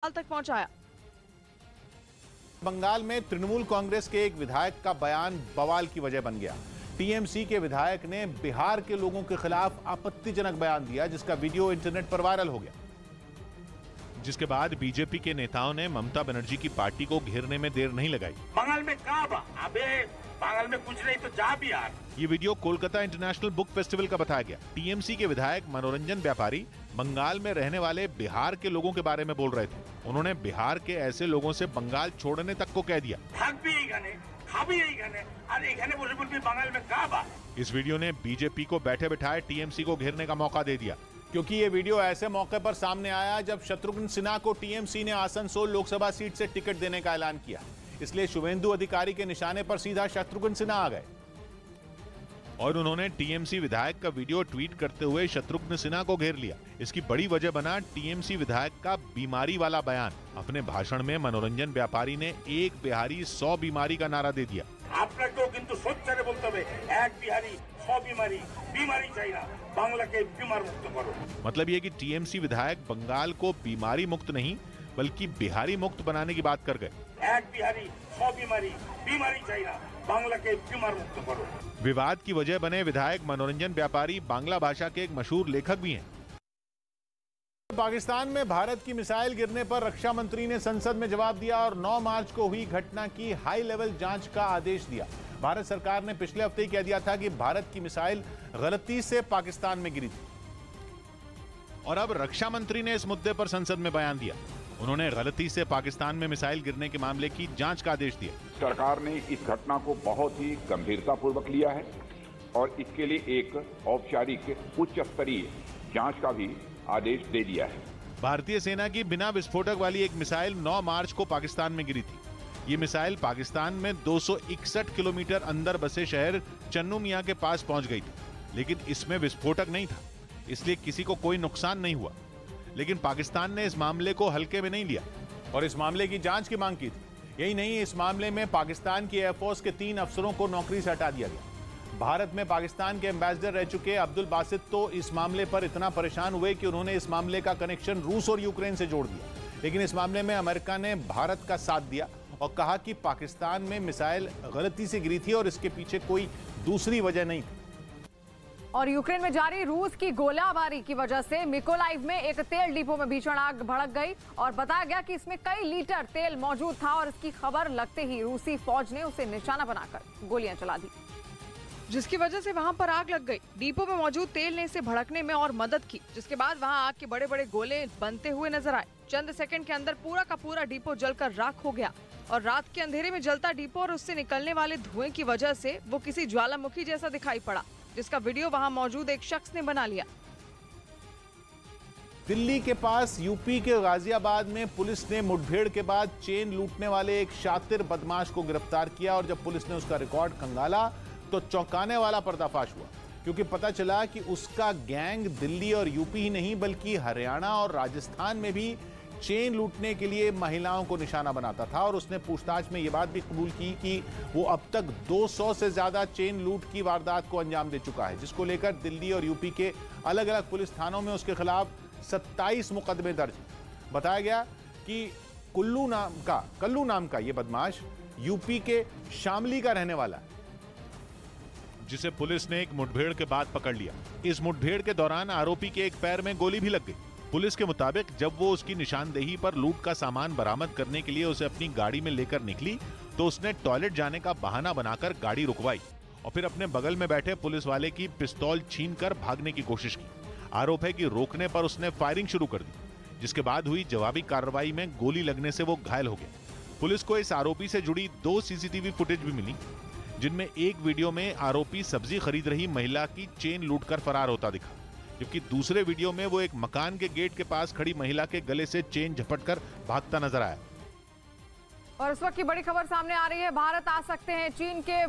तक पहुंचाया। बंगाल में तृणमूल कांग्रेस के एक विधायक का बयान बवाल की वजह बन गया। टीएमसी के विधायक ने बिहार के लोगों के खिलाफ आपत्तिजनक बयान दिया, जिसका वीडियो इंटरनेट पर वायरल हो गया। जिसके बाद बीजेपी के नेताओं ने ममता बनर्जी की पार्टी को घेरने में देर नहीं लगाई। बंगाल में कहाँ बा? अबे बंगाल में कुछ नहीं तो जा भी यार। ये video Kolkata international book festival का बताया गया। टीएमसी के विधायक मनोरंजन व्यापारी बंगाल में रहने वाले बिहार के लोगों के बारे में बोल रहे थे। उन्होंने बिहार के ऐसे लोगों से बंगाल छोड़ने तक को कह दिया। बंगाल में कहाँ बा? इस वीडियो ने बीजेपी को बैठे बिठाए टीएमसी को घेरने का मौका दे दिया, क्योंकि ये वीडियो ऐसे मौके पर सामने आया जब शत्रुघ्न सिन्हा को टीएमसी ने आसनसोल लोकसभा सीट से टिकट देने का ऐलान किया। इसलिए शुभेंदु अधिकारी के निशाने पर सीधा शत्रुघ्न सिन्हा आ गए और उन्होंने टीएमसी विधायक का वीडियो ट्वीट करते हुए शत्रुघ्न सिन्हा को घेर लिया। इसकी बड़ी वजह बना टीएमसी विधायक का बीमारी वाला बयान। अपने भाषण में मनोरंजन व्यापारी ने एक बिहारी 100 बीमारी का नारा दे दिया। आपको किंतु सोचने बोलते हुए एक बिहारी 100 बीमारी चाहिए ना, बांग्ला के बीमार मुक्त करो। मतलब ये कि टीएमसी विधायक बंगाल को बीमारी मुक्त नहीं बल्कि बिहारी मुक्त बनाने की बात कर गए। एक बिहारी 100 बीमारी चाहिए ना, बांग्ला के बीमार मुक्त करो। विवाद की वजह बने विधायक मनोरंजन व्यापारी बांग्ला भाषा के एक मशहूर लेखक भी हैं। पाकिस्तान में भारत की मिसाइल गिरने पर रक्षा मंत्री ने संसद में जवाब दिया और 9 मार्च को हुई घटना की हाई लेवल जांच का आदेश दिया। भारत सरकार ने पिछले हफ्ते ही कह दिया था कि भारत की मिसाइल गलती से पाकिस्तान में गिरी थी और अब रक्षा मंत्री ने इस मुद्दे पर संसद में बयान दिया। उन्होंने गलती से पाकिस्तान में मिसाइल गिरने के मामले की जांच का आदेश दिया। सरकार ने इस घटना को बहुत ही गंभीरतापूर्वक लिया है और इसके लिए एक औपचारिक उच्च स्तरीय जांच का भी आदेश दे दिया है। भारतीय सेना की बिना विस्फोटक वाली एक मिसाइल 9 मार्च को पाकिस्तान में गिरी थी। ये मिसाइल पाकिस्तान में 261 किलोमीटर अंदर बसे शहर चन्नू मियां के पास पहुंच गई थी, लेकिन इसमें विस्फोटक नहीं था, इसलिए किसी को कोई नुकसान नहीं हुआ। लेकिन पाकिस्तान ने इस मामले को हल्के में नहीं लिया और इस मामले की जांच की मांग की थी। यही नहीं, इस मामले में पाकिस्तान की एयरफोर्स के 3 अफसरों को नौकरी से हटा दिया गया। भारत में पाकिस्तान के एम्बेसडर रह चुके अब्दुल बासित तो इस मामले पर इतना परेशान हुए कि उन्होंने इस मामले का कनेक्शन रूस और यूक्रेन से जोड़ दिया। लेकिन इस मामले में अमेरिका ने भारत का साथ दिया और कहा कि पाकिस्तान में मिसाइल गलती से गिरी थी और इसके पीछे कोई दूसरी वजह नहीं थी। और यूक्रेन में जारी रूस की गोलाबारी की वजह से मिकोलाइव में एक तेल डिपो में भीषण आग भड़क गई और बताया गया कि इसमें कई लीटर तेल मौजूद था और इसकी खबर लगते ही रूसी फौज ने उसे निशाना बनाकर गोलियां चला दी, जिसकी वजह से वहां पर आग लग गई। डिपो में मौजूद तेल ने इसे भड़कने में और मदद की, जिसके बाद वहां आग के बड़े बड़े गोले बनते हुए नजर आए। चंद सेकंड के अंदर पूरा का पूरा डिपो जलकर राख हो गया और रात के अंधेरे में जलता डिपो और उससे निकलने वाले धुएं की वजह से वो किसी ज्वालामुखी जैसा दिखाई पड़ा, जिसका वीडियो वहां मौजूद एक शख्स ने बना लिया। दिल्ली के पास यूपी के गाजियाबाद में पुलिस ने मुठभेड़ के बाद चेन लूटने वाले एक शातिर बदमाश को गिरफ्तार किया और जब पुलिस ने उसका रिकॉर्ड खंगाला तो चौंकाने वाला पर्दाफाश हुआ, क्योंकि पता चला कि उसका गैंग दिल्ली और यूपी ही नहीं बल्कि हरियाणा और राजस्थान में भी चेन लूटने के लिए महिलाओं को निशाना बनाता था। और उसने पूछताछ में यह बात भी कबूल की कि वो अब तक 200 से ज्यादा चेन लूट की वारदात को अंजाम दे चुका है, जिसको लेकर दिल्ली और यूपी के अलग अलग पुलिस थानों में उसके खिलाफ 27 मुकदमे दर्ज। बताया गया कि कल्लू नाम का ये बदमाश यूपी के शामली का रहने वाला है, जिसे पुलिस ने एक मुठभेड़ के बाद पकड़ लिया। इस मुठभेड़ के दौरान आरोपी के एक पैर में गोली भी लग गई। पुलिस के मुताबिक जब वो उसकी निशानदेही पर लूट का सामान बरामद करने के लिए उसे अपनी गाड़ी में लेकर निकली तो उसने टॉयलेट जाने का बहाना बनाकर गाड़ी रुकवाई और फिर अपने बगल में बैठे पुलिस वाले की पिस्तौल छीनकर भागने की कोशिश की। आरोप है कि रोकने पर उसने फायरिंग शुरू कर दी, जिसके बाद हुई जवाबी कार्रवाई में गोली लगने से वो घायल हो गया। पुलिस को इस आरोपी से जुड़ी 2 सीसीटीवी फुटेज भी मिली, जिनमें एक वीडियो में आरोपी सब्जी खरीद रही महिला की चेन लूटकर फरार होता दिखा, जबकि दूसरे वीडियो में वो एक मकान के गेट के पास खड़ी महिला के गले से चेन झपटकर भागता नजर आया। और इस वक्त की बड़ी खबर सामने आ रही है। भारत आ सकते हैं चीन के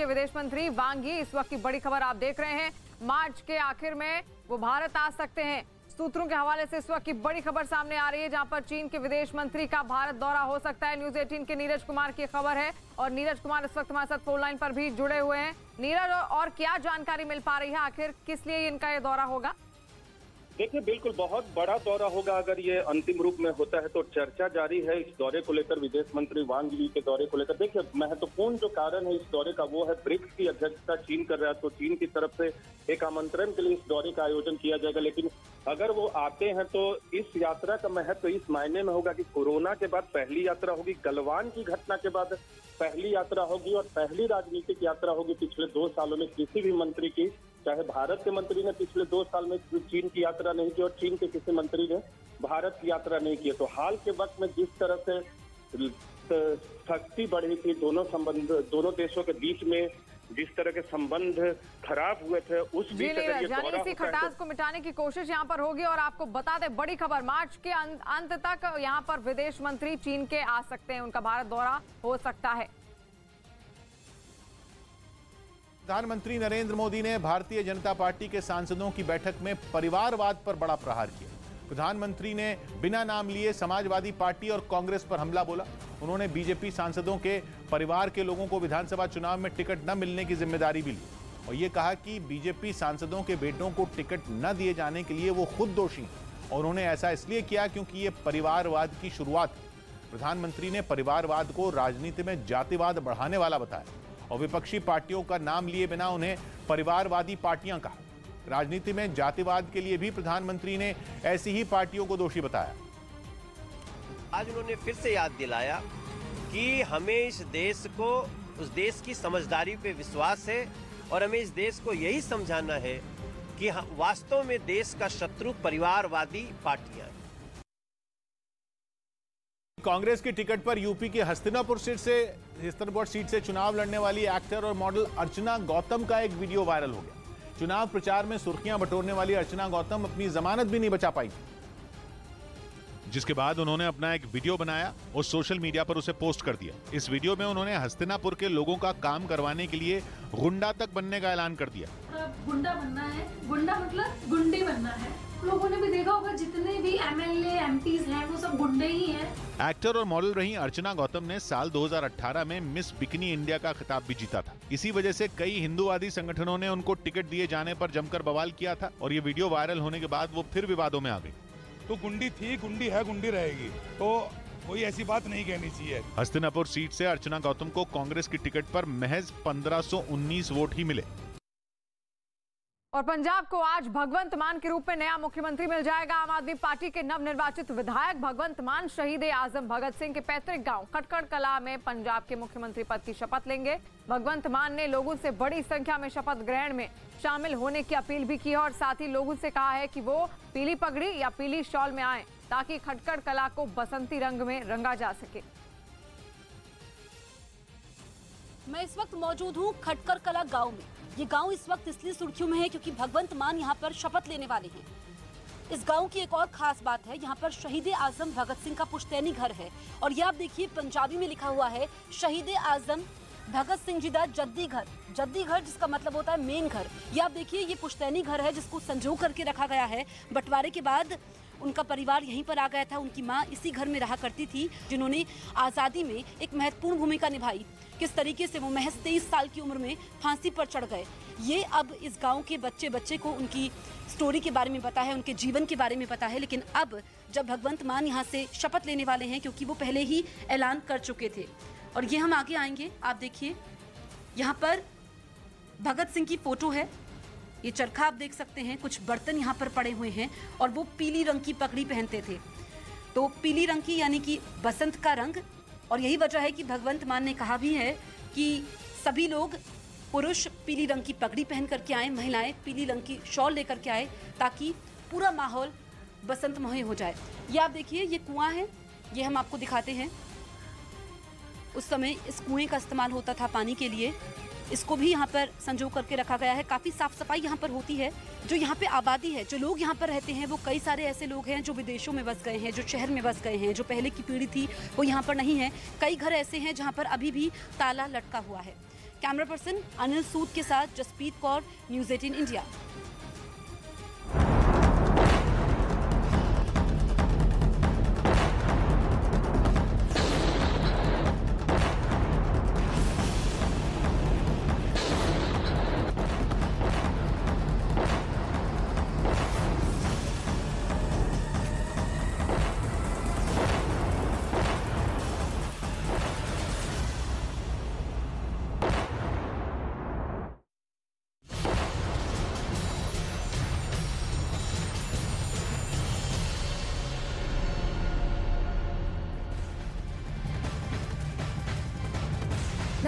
विदेश मंत्री वांग यी। इस वक्त की बड़ी खबर आप देख रहे हैं। मार्च के आखिर में वो भारत आ सकते हैं। सूत्रों के हवाले से इस वक्त की बड़ी खबर सामने आ रही है, जहां पर चीन के विदेश मंत्री का भारत दौरा हो सकता है। न्यूज़ 18 के नीरज कुमार की खबर है और नीरज कुमार इस वक्त हमारे साथ फोन लाइन पर भी जुड़े हुए हैं। नीरज, और क्या जानकारी मिल पा रही है, आखिर किस लिए इनका ये दौरा होगा? देखिए, बिल्कुल बहुत बड़ा दौरा होगा अगर ये अंतिम रूप में होता है तो। चर्चा जारी है इस दौरे को लेकर, विदेश मंत्री वांग यी के दौरे को लेकर। देखिए, महत्वपूर्ण जो कारण है इस दौरे का वो है ब्रिक्स की अध्यक्षता चीन कर रहा है, तो चीन की तरफ से एक आमंत्रण के लिए इस दौरे का आयोजन किया जाएगा। लेकिन अगर वो आते हैं तो इस यात्रा का महत्व इस मायने में होगा कि कोरोना के बाद पहली यात्रा होगी, गलवान की घटना के बाद पहली यात्रा होगी और पहली राजनीतिक यात्रा होगी पिछले 2 सालों में किसी भी मंत्री की। चाहे भारत के मंत्री ने पिछले 2 साल में चीन की यात्रा नहीं की और चीन के किसी मंत्री ने भारत की यात्रा नहीं की। तो हाल के वक्त में जिस तरह से सख्ती बढ़ी थी दोनों देशों के बीच में, जिस तरह के संबंध खराब हुए थे, उस बीच इसी खटास को मिटाने की कोशिश यहाँ पर होगी। और आपको बता दें, बड़ी खबर, मार्च के अंत तक यहाँ पर विदेश मंत्री चीन के आ सकते हैं, उनका भारत दौरा हो सकता है। प्रधानमंत्री नरेंद्र मोदी ने भारतीय जनता पार्टी के सांसदों की बैठक में परिवारवाद पर बड़ा प्रहार किया। प्रधानमंत्री ने बिना नाम लिए समाजवादी पार्टी और कांग्रेस पर हमला बोला। उन्होंने बीजेपी सांसदों के परिवार के लोगों को विधानसभा चुनाव में टिकट न मिलने की जिम्मेदारी भी ली और ये कहा कि बीजेपी सांसदों के बेटों को टिकट न दिए जाने के लिए वो खुद दोषी हैं और उन्होंने ऐसा इसलिए किया क्योंकि ये परिवारवाद की शुरुआत है। प्रधानमंत्री ने परिवारवाद को राजनीति में जातिवाद बढ़ाने वाला बताया और विपक्षी पार्टियों का नाम लिए बिना उन्हें परिवारवादी पार्टियां कहा। राजनीति में जातिवाद के लिए भी प्रधानमंत्री ने ऐसी ही पार्टियों को दोषी बताया। आज उन्होंने फिर से याद दिलाया कि हमें इस देश को, उस देश की समझदारी पे विश्वास है और हमें इस देश को यही समझाना है कि वास्तव में देश का शत्रु परिवारवादी पार्टियां हैं। कांग्रेस की टिकट पर यूपी के हस्तिनापुर सीट से चुनाव लड़ने वाली एक्टर और मॉडल अर्चना गौतम का एक वीडियो वायरल हो गया। चुनाव प्रचार में सुर्खियां बटोरने वाली अर्चना गौतम अपनी जमानत भी नहीं बचा पाई, जिसके बाद उन्होंने अपना एक वीडियो बनाया और सोशल मीडिया पर उसे पोस्ट कर दिया। इस वीडियो में उन्होंने हस्तिनापुर के लोगों का काम करवाने के लिए गुंडा तक बनने का ऐलान कर दिया। गुंडा बनना है, गुंडा मतलब गुंडे बनना है। लोगों ने भी देखा होगा जितने भी एमएलए एमपीज हैं वो सब गुंडे ही हैं। एक्टर और मॉडल रही अर्चना गौतम ने साल 2018 में मिस बिकनी इंडिया का खिताब भी जीता था। इसी वजह से कई हिंदूवादी संगठनों ने उनको टिकट दिए जाने पर जमकर बवाल किया था और ये वीडियो वायरल होने के बाद वो फिर विवादों में आ गई। तो गुंडी थी, गुंडी है, गुंडी रहेगी, तो कोई ऐसी बात नहीं कहनी चाहिए। हस्तिनापुर सीट से अर्चना गौतम को कांग्रेस की टिकट पर महज 1519 वोट ही मिले। और पंजाब को आज भगवंत मान के रूप में नया मुख्यमंत्री मिल जाएगा। आम आदमी पार्टी के नवनिर्वाचित विधायक भगवंत मान शहीद आजम भगत सिंह के पैतृक गांव खटखड़ कला में पंजाब के मुख्यमंत्री पद की शपथ लेंगे। भगवंत मान ने लोगों से बड़ी संख्या में शपथ ग्रहण में शामिल होने की अपील भी की है और साथ ही लोगों से कहा है कि वो पीली पगड़ी या पीली शॉल में आए ताकि खटखड़ कला को बसंती रंग में रंगा जा सके। मैं इस वक्त मौजूद हूँ खटखड़ कला गांव में। ये गांव इस वक्त इसलिए सुर्खियों में है क्योंकि भगवंत मान यहाँ पर शपथ लेने वाले हैं। इस गांव की एक और खास बात है, यहाँ पर शहीद आजम भगत सिंह का पुश्तैनी घर है और ये आप देखिए पंजाबी में लिखा हुआ है शहीद आजम भगत सिंह जी दा जद्दी घर। जद्दी घर जिसका मतलब होता है मेन घर। ये आप देखिए ये पुश्तैनी घर है जिसको संजो करके रखा गया है। बंटवारे के बाद उनका परिवार यहीं पर आ गया था। उनकी माँ इसी घर में रहा करती थी जिन्होंने आज़ादी में एक महत्वपूर्ण भूमिका निभाई। किस तरीके से वो महज 23 साल की उम्र में फांसी पर चढ़ गए। ये अब इस गांव के बच्चे बच्चे को उनकी स्टोरी के बारे में पता है, उनके जीवन के बारे में पता है। लेकिन अब जब भगवंत मान यहाँ से शपथ लेने वाले हैं क्योंकि वो पहले ही ऐलान कर चुके थे और ये हम आगे आएंगे। आप देखिए यहाँ पर भगत सिंह की फोटो है, ये चरखा आप देख सकते हैं, कुछ बर्तन यहाँ पर पड़े हुए हैं और वो पीली रंग की पगड़ी पहनते थे। तो पीली रंग की यानी कि बसंत का रंग। और यही वजह है कि भगवंत मान ने कहा भी है कि सभी लोग, पुरुष पीली रंग की पगड़ी पहन करके आए, महिलाएं पीली रंग की शॉल लेकर के आए ताकि पूरा माहौल बसंतमय हो जाए। ये आप देखिए ये कुआं है, ये हम आपको दिखाते हैं। उस समय इस कुएं का इस्तेमाल होता था पानी के लिए। इसको भी यहाँ पर संजो करके रखा गया है। काफ़ी साफ सफाई यहाँ पर होती है। जो यहाँ पे आबादी है, जो लोग यहाँ पर रहते हैं, वो कई सारे ऐसे लोग हैं जो विदेशों में बस गए हैं, जो शहर में बस गए हैं, जो पहले की पीढ़ी थी वो यहाँ पर नहीं है। कई घर ऐसे हैं जहाँ पर अभी भी ताला लटका हुआ है। कैमरा पर्सन अनिल सूद के साथ जसप्रीत कौर, न्यूज़ 18 इंडिया।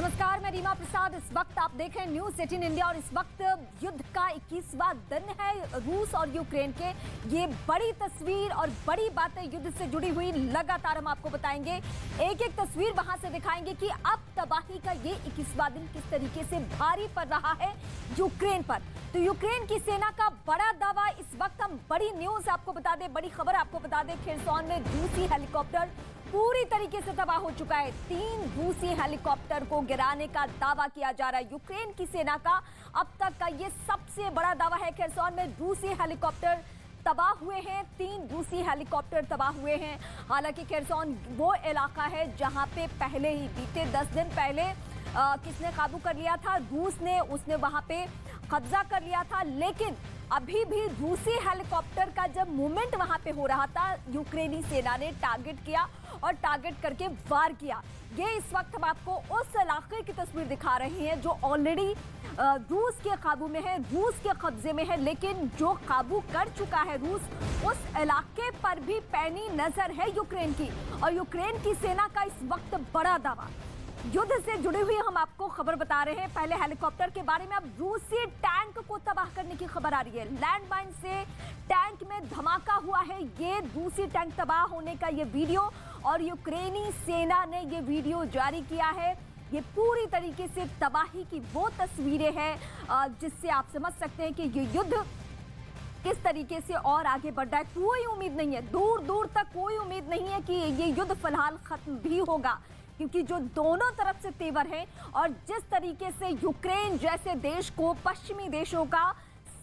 नमस्कार, मैं रीमा प्रसाद। इस वक्त आप देख रहे हैं न्यूज़ 18 इंडिया और इस वक्त युद्ध का 21वां दिन है रूस और यूक्रेन के। ये बड़ी तस्वीर और बड़ी बातें युद्ध से जुड़ी हुई लगातार हम आपको बताएंगे। एक एक तस्वीर वहां से दिखाएंगे कि अब तबाही का ये 21वां दिन किस तरीके से भारी पड़ रहा है यूक्रेन पर। तो यूक्रेन की सेना का बड़ा दावा, इस वक्त हम बड़ी न्यूज आपको बता दें, बड़ी खबर आपको बता दें। खेरसौन में रूसी हेलीकॉप्टर पूरी तरीके से तबाह हो चुका है। 3 रूसी हेलीकॉप्टर को गिराने का दावा किया जा रहा है यूक्रेन की सेना का। अब तक का ये सबसे बड़ा दावा है। खेरसौन में रूसी हेलीकॉप्टर तबाह हुए हैं, 3 रूसी हेलीकॉप्टर तबाह हुए हैं। हालांकि खेरसौन वो इलाका है जहां पे पहले ही बीते 10 दिन पहले किसने काबू कर लिया था, रूस ने, उसने वहां पे कब्जा कर लिया था। लेकिन अभी भी रूसी हेलीकॉप्टर का जब मूवमेंट वहां पे हो रहा था, यूक्रेनी सेना ने टारगेट किया और टारगेट करके वार किया। ये इस वक्त हम आपको उस इलाके की तस्वीर दिखा रहे हैं जो ऑलरेडी रूस के काबू में है, रूस के कब्जे में है। लेकिन जो काबू कर चुका है रूस, उस इलाके पर भी पैनी नजर है यूक्रेन की। और यूक्रेन की सेना का इस वक्त बड़ा दावा, युद्ध से जुड़ी हुई हम आपको खबर बता रहे हैं। पहले हेलीकॉप्टर के बारे में, अब रूसी टैंक को तबाह करने की खबर आ रही है। लैंडमाइन से टैंक में धमाका हुआ है, ये रूसी टैंक तबाह होने का ये वीडियो, और यूक्रेनी सेना ने ये वीडियो जारी किया है। ये पूरी तरीके से तबाही की वो तस्वीरें हैं जिससे आप समझ सकते हैं कि ये युद्ध किस तरीके से और आगे बढ़ रहा है। कोई उम्मीद नहीं है, दूर दूर तक कोई उम्मीद नहीं है कि ये युद्ध फिलहाल खत्म भी होगा, क्योंकि जो दोनों तरफ से तेवर है और जिस तरीके से यूक्रेन जैसे देश को पश्चिमी देशों का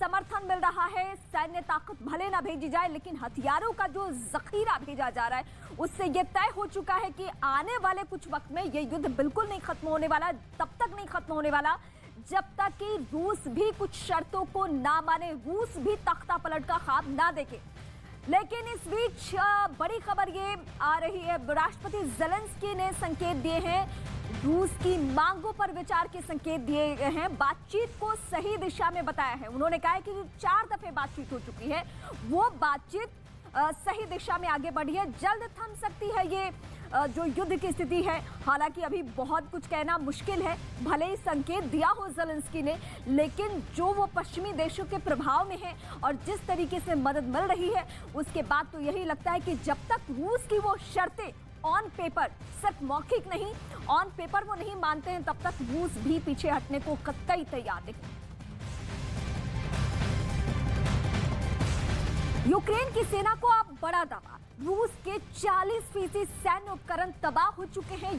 समर्थन मिल रहा है, सैन्य ताकत भले ना भेजी जाए लेकिन हथियारों का जो जखीरा भेजा जा रहा है, उससे ये तय हो चुका है कि आने वाले कुछ वक्त में ये युद्ध बिल्कुल नहीं खत्म होने वाला। तब तक नहीं खत्म होने वाला जब तक कि रूस भी कुछ शर्तों को ना माने, रूस भी तख्ता पलट का ख्वाब ना देखे। लेकिन इस बीच बड़ी खबर ये आ रही है, राष्ट्रपति ज़ेलेंस्की ने संकेत दिए हैं, रूस की मांगों पर विचार के संकेत दिए गए हैं, बातचीत को सही दिशा में बताया है। उन्होंने कहा है कि 4 दफे बातचीत हो चुकी है, वो बातचीत सही दिशा में आगे बढ़ी है। जल्द थम सकती है ये जो युद्ध की स्थिति है। हालांकि अभी बहुत कुछ कहना मुश्किल है, भले ही संकेत दिया हो ज़ेलेंस्की ने, लेकिन जो वो पश्चिमी देशों के प्रभाव में है और जिस तरीके से मदद मिल रही है, उसके बाद तो यही लगता है कि जब तक रूस की वो शर्तें ऑन पेपर, सिर्फ मौखिक नहीं, ऑन पेपर वो नहीं मानते हैं, तब तक रूस भी पीछे हटने को कतई तैयार नहीं। यूक्रेन की सेना को अब बड़ा दावा, रूस के 40% सैन्य उपकरण तबाह हो चुके हैं।